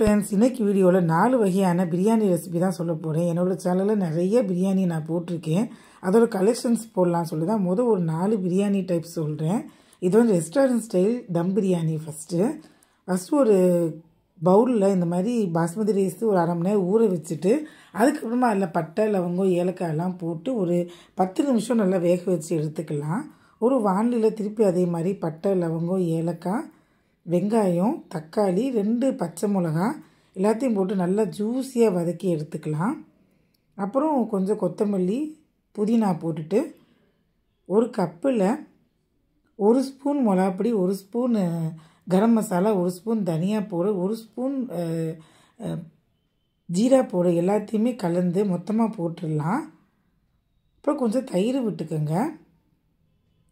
Friends, இன்னைக்கு வீடியோவில் 4 வகையான பிரியாணி ரெசிபி தான் சொல்ல போகிறேன். என்னோட சேனலில் நிறைய பிரியாணி நான் போட்டிருக்கேன். அதோட கலெக்ஷன்ஸ் போடலாம் சொல்லி தான் ஒரு 4 பிரியாணி டைப் சொல்கிறேன். இது வந்து ரெஸ்டாரண்ட் ஸ்டைல் தம் பிரியாணி. ஃபஸ்ட்டு ஒரு பவுலில் இந்த மாதிரி பாஸ்மதி ரைஸ் ஒரு அரை மணி நேரம் ஊற வச்சுட்டு அதுக்கப்புறமா அதில் பட்டை, லவங்கம், ஏலக்காயெல்லாம் போட்டு ஒரு 10 நிமிஷம் நல்லா வேக வச்சு எடுத்துக்கலாம். ஒரு வானிலையில் திருப்பி அதே மாதிரி பட்டை, லவங்கம், ஏலக்காய், வெங்காயம், தக்காளி, 2 பச்சை மிளகா எல்லாத்தையும் போட்டு நல்லா ஜூஸியாக வதக்கி எடுத்துக்கலாம். அப்புறம் கொஞ்சம் கொத்தமல்லி, புதினா போட்டுட்டு ஒரு கப்பில் 1 spoon மிளகாப்பொடி, 1 spoon garam masala, 1 spoon தனியா பவுடர், 1 ஸ்பூன் ஜீரா பவுடர் எல்லாத்தையுமே கலந்து மொத்தமாக போட்டுடலாம். அப்புறம் கொஞ்சம் தயிர் விட்டுக்கோங்க.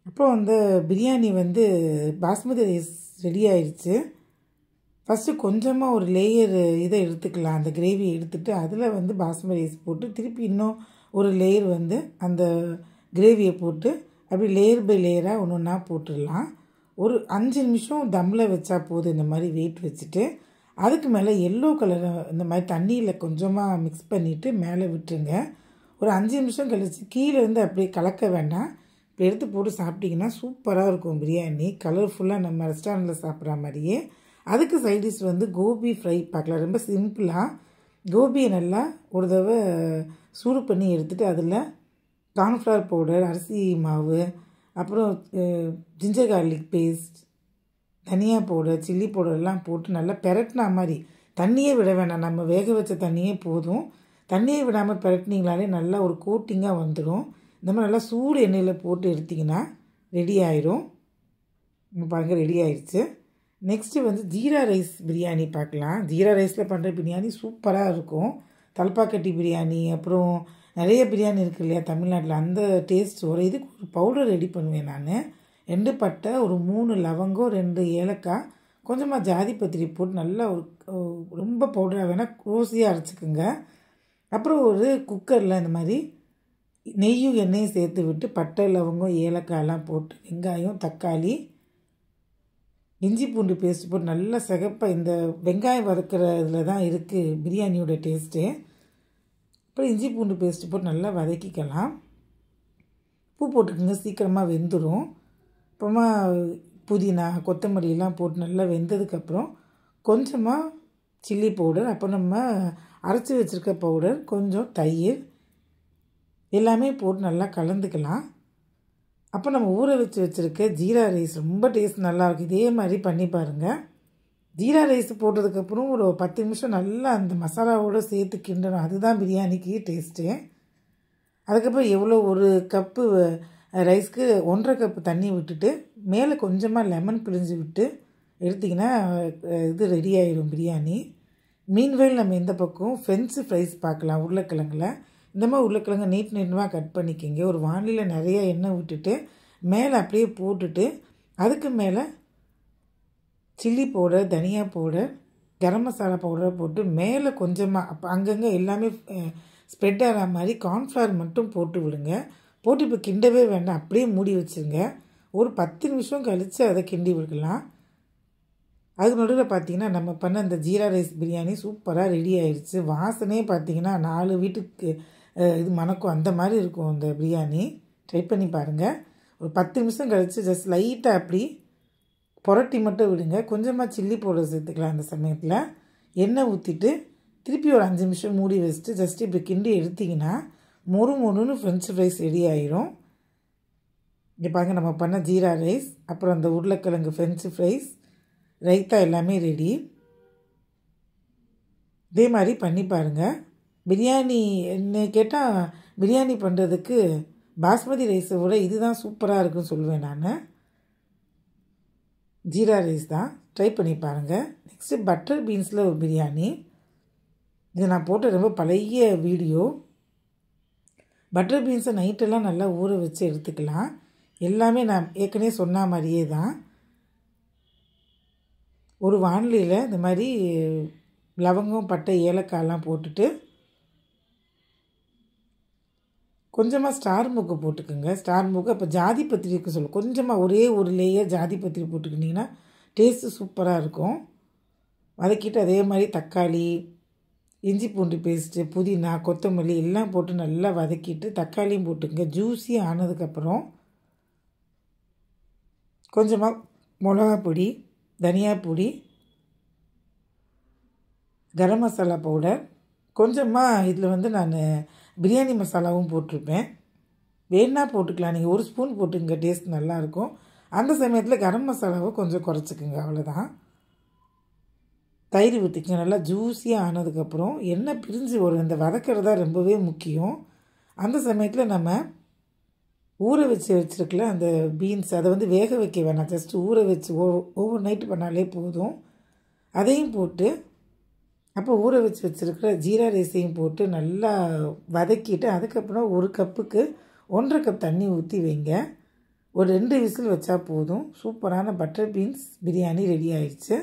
அப்புறம் பிரியாணி பாஸ்மதி ரைஸ் ரெடி ஆயிடுச்சு. ஃபஸ்ட்டு கொஞ்சமாக ஒரு லேயர் இதை எடுத்துக்கலாம். அந்த கிரேவியை எடுத்துகிட்டு அதில் பாஸ்மதி ரைஸ் போட்டு திருப்பி இன்னும் ஒரு லேயர் அந்த கிரேவியை போட்டு அப்படி லேயர் பை லேயராக ஒன்று ஒன்றா போட்டுடலாம். ஒரு 5 நிமிஷம் தம்மில் வச்சா போதும். இந்த மாதிரி வெயிட் வச்சுட்டு அதுக்கு மேலே எல்லோ கலரை இந்த மாதிரி தண்ணியில் கொஞ்சமாக மிக்ஸ் பண்ணிவிட்டு மேலே விட்டுருங்க. ஒரு 5 நிமிஷம் கழித்து கீழே அப்படியே கலக்க வேண்டாம். இப்போ எடுத்து போட்டு சாப்பிட்டிங்கன்னா சூப்பராக இருக்கும் பிரியாணி. கலர்ஃபுல்லாக நம்ம ரெஸ்டாரண்ட்டில் சாப்பிட்ற மாதிரியே. அதுக்கு சைடிஷ் கோபி ஃப்ரை பார்க்கலாம். ரொம்ப சிம்பிளாக கோபியை நல்லா ஒரு தடவை சூடு பண்ணி எடுத்துகிட்டு அதில் கார்ன்ஃப்ளவர் பவுடர், அரிசி மாவு, அப்புறம் ஜிஞ்சர் கார்லிக் பேஸ்ட், தனியா பவுடர், சில்லி பவுடர் எல்லாம் போட்டு நல்லா பெரட்டினா மாதிரி. தண்ணியே விட வேண்டாம், நம்ம வேக வச்ச தண்ணியே போதும். தண்ணியை விடாமல் பெரட்டினீங்களாலே நல்லா ஒரு கோட்டிங்காக வந்துடும். இந்த மாதிரி நல்லா சூடு எண்ணெயில் போட்டு எடுத்திங்கன்னா ரெடி ஆயிரும். பாருங்கள், ரெடி ஆயிடுச்சு. நெக்ஸ்ட்டு ஜீரா ரைஸ் பிரியாணி பார்க்கலாம். ஜீரா ரைஸில் பண்ணுற பிரியாணி சூப்பராக இருக்கும். தல்பாக்கட்டி பிரியாணி, அப்புறம் நிறைய பிரியாணி இருக்குது இல்லையா தமிழ்நாட்டில், அந்த டேஸ்ட் ஒரு இதுக்கு ஒரு பவுடர் ரெடி பண்ணுவேன் நான். 2 பட்டை, ஒரு 3 லவங்கம், 2 ஏலக்காய், கொஞ்சமாக ஜாதி பத்திரி போட்டு நல்லா ரொம்ப பவுடராக வேணால் ரோஸியாக அரைச்சிக்கோங்க. அப்புறம் ஒரு குக்கரில் இந்த மாதிரி நெய்யும் எண்ணெயும் சேர்த்து விட்டு பட்டை, லவங்கம், ஏலக்காயெல்லாம் போட்டு வெங்காயம், தக்காளி, இஞ்சி பூண்டு பேஸ்ட் போட்டு நல்லா சிகப்பாக இந்த வெங்காயம் வதக்கிற இதில் தான் இருக்குது பிரியாணியோட டேஸ்ட்டு. அப்புறம் இஞ்சி பூண்டு பேஸ்ட்டு போட்டு நல்லா வதக்கிக்கலாம். உப்பு போட்டுக்கோங்க, சீக்கிரமாக வெந்துடும். அப்புறமா புதினா, கொத்தமல்லியெல்லாம் போட்டு நல்லா வெந்ததுக்கப்புறம் கொஞ்சமாக சில்லி பவுடர், அப்புறம் நம்ம அரைச்சி வச்சுருக்க பவுடர், கொஞ்சம் தயிர் எல்லாமே போட்டு நல்லா கலந்துக்கலாம். அப்போ நம்ம ஊற வச்சுருக்க ஜீரா ரைஸ் ரொம்ப டேஸ்ட் நல்லாயிருக்கும். இதே மாதிரி பண்ணி பாருங்கள். ஜீரா ரைஸ் போட்டதுக்கப்புறம் ஒரு 10 நிமிஷம் நல்லா அந்த மசாலாவோடு சேர்த்து கிண்டணும். அதுதான் பிரியாணிக்கு டேஸ்ட்டு. அதுக்கப்புறம் எவ்வளோ ஒரு கப்பு ரைஸ்க்கு 1.5 கப்பு தண்ணி விட்டுட்டு மேலே கொஞ்சமாக லெமன் பிழிஞ்சு விட்டு எடுத்திங்கன்னா இது ரெடி ஆயிடும் பிரியாணி. மீன்வேல் நம்ம இந்த பக்கம் ஃப்ரெஞ்சு ஃப்ரைஸ் பார்க்கலாம். உருளைக்கிழங்குல இந்த மாதிரி உருளைக்கிழங்கு நீட்டமாக கட் பண்ணிக்கிங்க. ஒரு வானிலையில் நிறைய எண்ணெய் விட்டுட்டு மேலே அப்படியே போட்டுட்டு அதுக்கு மேலே சில்லி பவுடர், தனியா பவுடர், கரம் மசாலா பவுடரை போட்டு மேலே கொஞ்சமாக அப்போ அங்கங்கே எல்லாமே ஸ்ப்ரெட் ஆகிற மாதிரி கார்ன்ஃப்ளவர் மட்டும் போட்டு விடுங்க. போட்டு இப்போ கிண்டவே வேண்டாம், அப்படியே மூடி வச்சுருங்க. ஒரு 10 நிமிஷம் கழித்து அதை கிண்டி விடலாம். அதுக்கு நடுவில் பார்த்திங்கன்னா நம்ம பண்ண அந்த ஜீரா ரைஸ் பிரியாணி சூப்பராக ரெடி ஆயிடுச்சு. வாசனையே பார்த்திங்கன்னா 4 வீட்டுக்கு இது மணக்கும். அந்த மாதிரி இருக்கும் அந்த பிரியாணி. ட்ரை பண்ணி பாருங்கள். ஒரு 10 நிமிஷம் கழித்து ஜஸ்ட் லைட்டாக அப்படி புரட்டி மட்டும் விடுங்க. கொஞ்சமாக சில்லி பவுடர் சேர்த்துக்கலாம். அந்த சமயத்தில் எண்ணெய் ஊற்றிட்டு திருப்பி ஒரு 5 நிமிஷம் மூடி வச்சுட்டு ஜஸ்ட் இப்படி கிண்டி எடுத்திங்கன்னா மொறுன்னு ஃப்ரெஞ்சு ஃப்ரைஸ் ரெடி ஆயிரும். இங்கே பாருங்கள், நம்ம பண்ண ஜீரா ரைஸ், அப்புறம் அந்த உருளைக்கிழங்கு ஃப்ரெஞ்சு ஃப்ரைஸ், ரைத்தா எல்லாமே ரெடி. இதே மாதிரி பண்ணி பாருங்கள். பிரியாணி என்ன கேட்டால் பிரியாணி பண்ணுறதுக்கு பாஸ்மதி ரைஸை விட இதுதான் சூப்பராக இருக்குன்னு சொல்லுவேன் நான். ஜீரா ரைஸ் தான், ட்ரை பண்ணி பாருங்கள். நெக்ஸ்ட்டு பட்டர் பீன்ஸில் ஒரு பிரியாணி. இது நான் போட்ட ரொம்ப பழைய வீடியோ. பட்டர் பீன்ஸை நைட்டெல்லாம் நல்லா ஊற வச்சு எடுத்துக்கலாம். எல்லாமே நான் ஏற்கனவே சொன்ன மாதிரியே தான். ஒரு வானிலையில் இந்த மாதிரி லவங்கம், பட்டை, ஏலக்காயெல்லாம் போட்டுட்டு கொஞ்சமாக ஸ்டார் மூக்கு போட்டுக்கோங்க. ஸ்டார் மூக்கு, அப்போ ஜாதி பத்திரிக்கு சொல்லும். கொஞ்சமாக ஒரே ஒரு லேயர் ஜாதி பத்திரி போட்டுக்கிட்டிங்கன்னா டேஸ்ட்டு சூப்பராக இருக்கும். வதக்கிட்டு அதே மாதிரி தக்காளி, இஞ்சி பூண்டு பேஸ்ட்டு, புதினா, கொத்தமல்லி எல்லாம் போட்டு நல்லா வதக்கிட்டு தக்காளியும் போட்டுங்க. ஜூஸி ஆனதுக்கப்புறம் கொஞ்சமாக மிளகா பொடி, தனியா பொடி, கரம் மசாலா பவுடர், கொஞ்சமாக இதில் வந்து நான் பிரியாணி மசாலாவும் போட்டிருப்பேன். வேணா போட்டுக்கலாம், நீங்கள் 1 ஸ்பூன் போட்டுங்க, டேஸ்ட் நல்லாயிருக்கும். அந்த சமயத்தில் கரம் மசாலாவை கொஞ்சம் குறைச்சிக்குங்க, அவ்வளோதான். தயிர் ஊற்றிக்கங்க. நல்லா ஜூஸியாக ஆனதுக்கப்புறம் எண்ணெய் பிரிஞ்சு வரும். இந்த வதக்கிறதா ரொம்பவே முக்கியம். அந்த சமயத்தில் நம்ம ஊற வச்சுருக்கல அந்த பீன்ஸ், அதை வந்து வேக வைக்க வேணாம், ஜஸ்ட்டு ஊற வச்சு ஓவர் நைட்டு பண்ணாலே போதும். அதையும் போட்டு அப்போ ஊற வச்சுருக்கிற ஜீரா ரைஸையும் போட்டு நல்லா வதக்கிட்டு அதுக்கப்புறம் 1 கப்புக்கு 1.5 கப் தண்ணி ஊற்றி வைங்க. ஒரு 2 விசில் வச்சா போதும். சூப்பரான பட்டர் பீன்ஸ் பிரியாணி ரெடி ஆயிடுச்சு.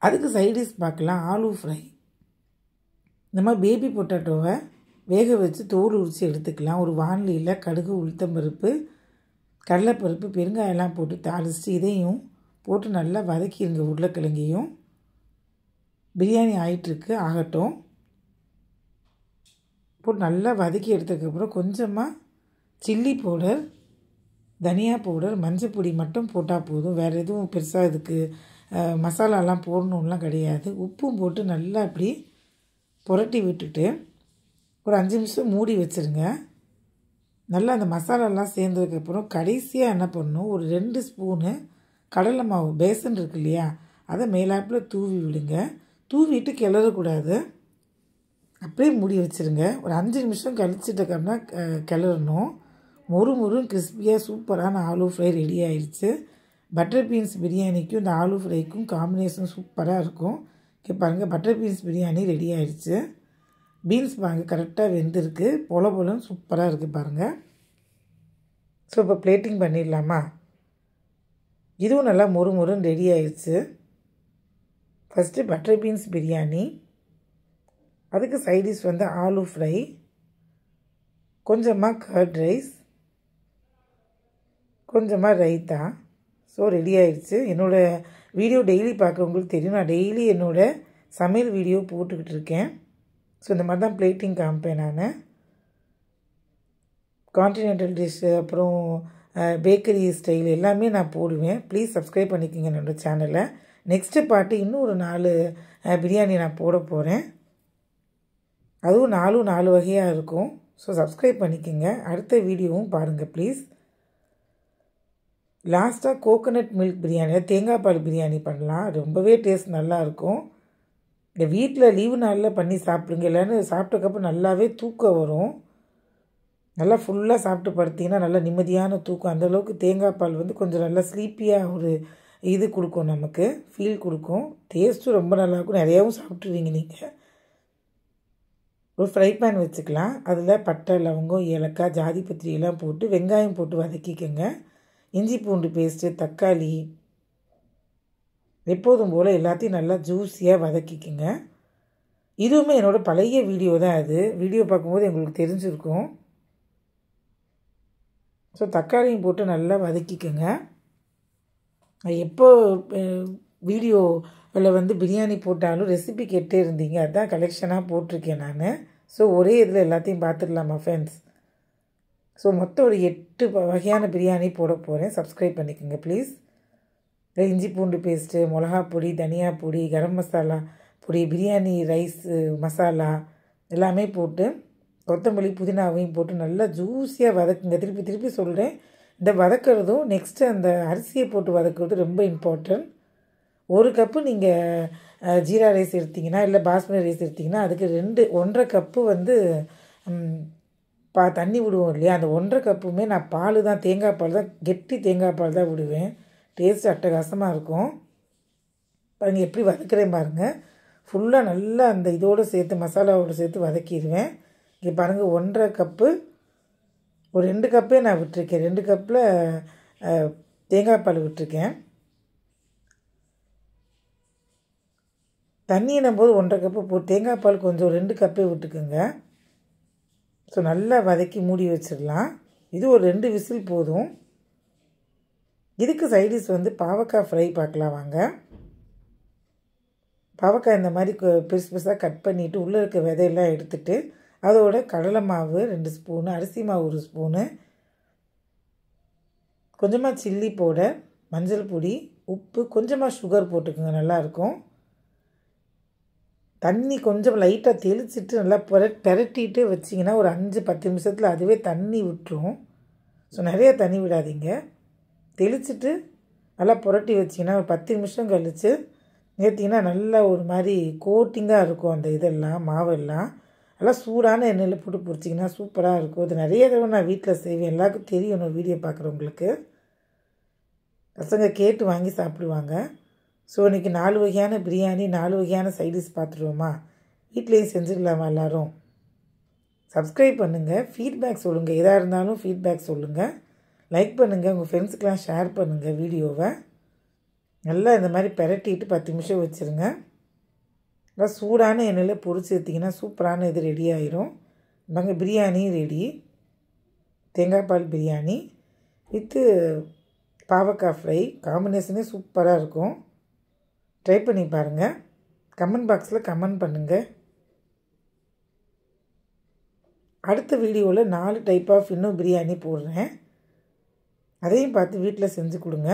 அதுக்கு சைடிஷ் பார்க்கலாம். ஆலு ஃப்ரை. நம்ம பேபி பொட்டேட்டோவை வேக வச்சு தோல் உரித்து எடுத்துக்கலாம். ஒரு வாணலியில் கடுகு, உளுத்தம்பருப்பு, கடலைப்பருப்பு, பெருங்காயெல்லாம் போட்டு தாளிச்சிட்டு இதையும் போட்டு நல்லா வதக்கிடுங்க. உருளைக்கிழங்கையும் பிரியாணி ஆகிட்டுருக்கு, ஆகட்டும். போட்டு நல்லா வதக்கி எடுத்ததுக்கப்புறம் கொஞ்சமாக சில்லி பவுடர், தனியா பவுடர், மஞ்சள் பொடி மட்டும் போட்டால் போதும். வேறு எதுவும் பெருசாக இதுக்கு மசாலாலாம் போடணும்லாம் கிடையாது. உப்பும் போட்டு நல்லா இப்படி புரட்டி விட்டுட்டு ஒரு 5 நிமிஷம் மூடி வச்சுருங்க. நல்லா அந்த மசாலாலாம் சேர்ந்ததுக்கப்புறம் கடைசியாக என்ன பண்ணணும், ஒரு 2 ஸ்பூனு கடலை மாவு, பேசன் இருக்கு இல்லையா, அதை மேலாப்பில் தூவி விடுங்க. தூவிட்டு கிளறக்கூடாது, அப்படியே மூடி வச்சுருங்க. ஒரு 5 நிமிஷம் கழிச்சிட்டக்கப்புறமா கிளறணும். மொறுன்னு கிறிஸ்பியாக சூப்பரான ஆலு ஃப்ரை ரெடி ஆயிடுச்சு. பட்டர் பீன்ஸ் பிரியாணிக்கும் இந்த ஆலு ஃப்ரைக்கும் காம்பினேஷன் சூப்பராக இருக்கும். இங்கே பாருங்கள், பட்டர் பீன்ஸ் பிரியாணி ரெடி ஆயிடுச்சு. பீன்ஸ் பாருங்கள் கரெக்டாக வெந்திருக்கு, பொலன்னு சூப்பராக இருக்குது பாருங்கள். ஸோ இப்போ பிளேட்டிங் பண்ணிடலாமா? இதுவும் நல்லா மொறுன்னு ரெடி ஆயிடுச்சு. ஃபஸ்ட்டு பட்டர் பீன்ஸ் பிரியாணி, அதுக்கு சைடிஷ் வந்து ஆலு ஃப்ரை, கொஞ்சமாக கர்ட் ரைஸ், கொஞ்சமாக ரைத்தா. ஸோ ரெடி ஆயிடுச்சு. என்னோடய வீடியோ டெய்லி பார்க்குறவங்களுக்கு தெரியும், நான் டெய்லி என்னோடய சமையல் வீடியோ போட்டுக்கிட்டு இருக்கேன். ஸோ இந்த மாதிரி தான் பிளேட்டிங் காமிப்பேன் நான். கான்டினென்டல் டிஷ்ஷு, அப்புறம் பேக்கரி ஸ்டைல் எல்லாமே நான் போடுவேன். ப்ளீஸ் சப்ஸ்கிரைப் பண்ணிக்கோங்க என்னோடய சேனலை. நெக்ஸ்ட்டு பார்ட்டு இன்னும் ஒரு 4 பிரியாணி நான் போட போகிறேன். அதுவும் 4 வகையாக இருக்கும். ஸோ சப்ஸ்கிரைப் பண்ணிக்கோங்க. அடுத்த வீடியோவும் பாருங்கள் ப்ளீஸ். லாஸ்ட்டாக கோகோனட் மில்க் பிரியாணி, தேங்காய் பால் பிரியாணி பண்ணலாம். ரொம்பவே டேஸ்ட் நல்லாயிருக்கும். இந்த வீட்டில் லீவு நாளில் பண்ணி சாப்பிடுங்க. இல்லைன்னு சாப்பிட்டக்கப்புறம் நல்லாவே தூக்கம் வரும். நல்லா ஃபுல்லாக சாப்பிட்டு படுத்திங்கன்னா நல்லா நிம்மதியான தூக்கம். அந்தளவுக்கு தேங்காய் பால் வந்து கொஞ்சம் நல்லா ஸ்லீப்பியாக ஒரு இது கொடுக்கும், நமக்கு ஃபீல் கொடுக்கும். டேஸ்ட்டும் ரொம்ப நல்லாயிருக்கும். நிறையாவும் சாப்பிட்ருவீங்க நீங்கள். ஒரு ஃப்ரை பேன் வச்சுக்கலாம். அதில் பட்டை, லவங்கம், ஏலக்காய், ஜாதிபத்திரி எல்லாம் போட்டு வெங்காயம் போட்டு வதக்கிக்கோங்க. இஞ்சி பூண்டு பேஸ்ட்டு, தக்காளி, எப்போதும் போல் எல்லாத்தையும் நல்லா ஜூஸியாக வதக்கிக்கோங்க. இதுவுமே என்னோடய பழைய வீடியோ தான். அது வீடியோ பார்க்கும்போது எங்களுக்கு தெரிஞ்சிருக்கும். ஸோ தக்காளியும் போட்டு நல்லா வதக்கிக்கோங்க. எப்போ வீடியோவில் வந்து பிரியாணி போட்டாலும் ரெசிபி கேட்டே இருந்தீங்க, அதுதான் கலெக்ஷனாக போட்டிருக்கேன் நான். ஸோ ஒரே இதில் எல்லாத்தையும் பார்த்துடலாமா ஃப்ரெண்ட்ஸ்? ஸோ மொத்தம் ஒரு 8 வகையான பிரியாணி போட போகிறேன். சப்ஸ்கிரைப் பண்ணிக்கோங்க ப்ளீஸ். இஞ்சி பூண்டு பேஸ்ட்டு, மிளகா பொடி, தனியா பொடி, கரம் மசாலா பொடி, பிரியாணி ரைஸு மசாலா எல்லாமே போட்டு கொத்தமல்லி, புதினாவையும் போட்டு நல்லா ஜூஸியாக வதக்குங்க. திருப்பி சொல்கிறேன், இந்த வதக்கிறதும் நெக்ஸ்ட்டு அந்த அரிசியை போட்டு வதக்குறது ரொம்ப இம்பார்ட்டன்ட். 1 கப்பு நீங்கள் ஜீரா ரைஸ் எடுத்திங்கன்னா, இல்லை பாஸ்மதி ரைஸ் எடுத்திங்கன்னா, அதுக்கு 1.5 கப்பு வந்து தண்ணி விடுவோம் இல்லையா, அந்த 1.5 கப்புமே நான் பால் தான், தேங்காய் பால் தான், கெட்டி தேங்காய் பால் தான் விடுவேன். டேஸ்ட் அட்டகாசமாக இருக்கும். பாருங்கள் எப்படி வதக்குறேன் பாருங்கள். ஃபுல்லாக நல்லா அந்த இதோடு சேர்த்து மசாலாவோடு சேர்த்து வதக்கிடுவேன். இங்கே பாருங்கள் 1.5 கப்பு, ஒரு 2 கப்பே நான் விட்டுருக்கேன். 2 கப்பில் தேங்காய் பால் விட்டுருக்கேன். தண்ணின்னும் போது 1.5 கப்பு போட்டு தேங்காய் பால் கொஞ்சம் 2 கப்பே விட்டுக்குங்க. ஸோ நல்லா வதக்கி மூடி வச்சிடலாம். இது ஒரு 2 விசில் போதும். இதுக்கு சைடிஷ் வந்து பாவக்காய் ஃப்ரை பார்க்கலாம் வாங்க. பாவக்காய் இந்த மாதிரி பெருசு பெருசாக கட் பண்ணிவிட்டு உள்ளே இருக்க விதையெல்லாம் எடுத்துகிட்டு அதோட கடலை மாவு 2 ஸ்பூனு, அரிசி மாவு 1 ஸ்பூனு, கொஞ்சமாக சில்லி பவுடர், மஞ்சள் பொடி, உப்பு, கொஞ்சமாக சுகர் போட்டுக்கோங்க, நல்லாயிருக்கும். தண்ணி கொஞ்சம் லைட்டாக தெளிச்சிட்டு நல்லா பெரட்டிட்டு வச்சிங்கன்னா ஒரு 5-10 நிமிஷத்தில் அதுவே தண்ணி விட்டுரும். ஸோ நிறைய தண்ணி விடாதீங்க. தெளிச்சிட்டு நல்லா புரட்டி வச்சிங்கன்னா ஒரு 10 நிமிஷம் கழித்து ஏற்றிங்கன்னா நல்லா ஒரு மாதிரி கோட்டிங்காக இருக்கும். அந்த இதெல்லாம் மாவெல்லாம் நல்லா சூடான எண்ணெயில் போட்டு பொரிச்சிங்கன்னா சூப்பராக இருக்கும். இது நிறைய தடவை நான் வீட்டில் செய்வேன். எல்லாருக்கும் தெரியணும், வீடியோ பார்க்குறவங்களுக்கு. பசங்க கேட்டு வாங்கி சாப்பிடுவாங்க. ஸோ இன்றைக்கி 4 வகையான பிரியாணி, 4 வகையான சைடிஷ் பார்த்துருவோமா? வீட்லேயும் செஞ்சிடலாமா எல்லோரும்? சப்ஸ்கிரைப் பண்ணுங்கள், ஃபீட்பேக் சொல்லுங்கள். எதாக இருந்தாலும் ஃபீட்பேக் சொல்லுங்கள். லைக் பண்ணுங்கள், உங்கள் ஃப்ரெண்ட்ஸுக்கெலாம் ஷேர் பண்ணுங்கள் வீடியோவை. நல்லா இந்த மாதிரி பெரட்டிட்டு 10 நிமிஷம் வச்சுருங்க. நல்லா சூடான எண்ணெயில் பொரிச்சு எடுத்திங்கன்னா சூப்பரான இது ரெடி ஆயிரும். பாருங்க, பிரியாணி ரெடி. தேங்காய் பால் பிரியாணி வித்து பாவக்காய் ஃப்ரை காம்பினேஷனே சூப்பராக இருக்கும். ட்ரை பண்ணி பாருங்கள். கமெண்ட் பாக்ஸில் கமெண்ட் பண்ணுங்கள். அடுத்த வீடியோவில் 4 டைப் ஆஃப் இன்னும் பிரியாணி போடுறேன். அதையும் பார்த்து வீட்டில் செஞ்சு கொடுங்க.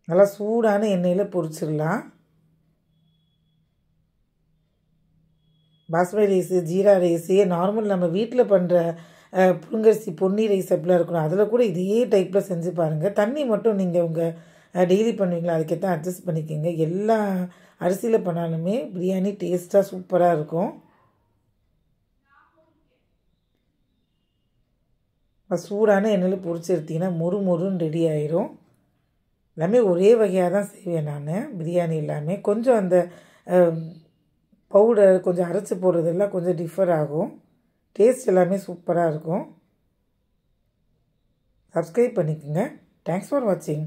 நல்லா சூடான எண்ணெயில் பொரிச்சிடலாம். Basmati rice, jeera rice, normal நம்ம வீட்டில் பண்ணுற புழுங்கரிசி பொன்னி ரைஸ் அப்படிலாம் இருக்கணும். அதில் கூட இதே டைப்பில் செஞ்சு பாருங்கள். தண்ணி மட்டும் நீங்கள் உங்கள் டெய்லி பண்ணுவீங்களா அதுக்கேற்ற அட்ஜஸ்ட் பண்ணிக்கோங்க. எல்லா அரிசியில் பண்ணாலுமே பிரியாணி டேஸ்ட்டாக சூப்பராக இருக்கும். சூடான எண்ணெயில் பொரிச்சு எடுத்திங்கன்னா மொறுன்னு ரெடி ஆயிரும். எல்லாமே ஒரே வகையாக தான் செய்வேன் நான். பிரியாணி எல்லாமே கொஞ்சம் அந்த பவுடர் கொஞ்சம் அரைச்சி போடுறதெல்லாம் கொஞ்சம் டிஃபர் ஆகும். டேஸ்ட் எல்லாமே சூப்பராக இருக்கும். சப்ஸ்கிரைப் பண்ணிக்கோங்க. தேங்க்ஸ் ஃபார் வாட்சிங்.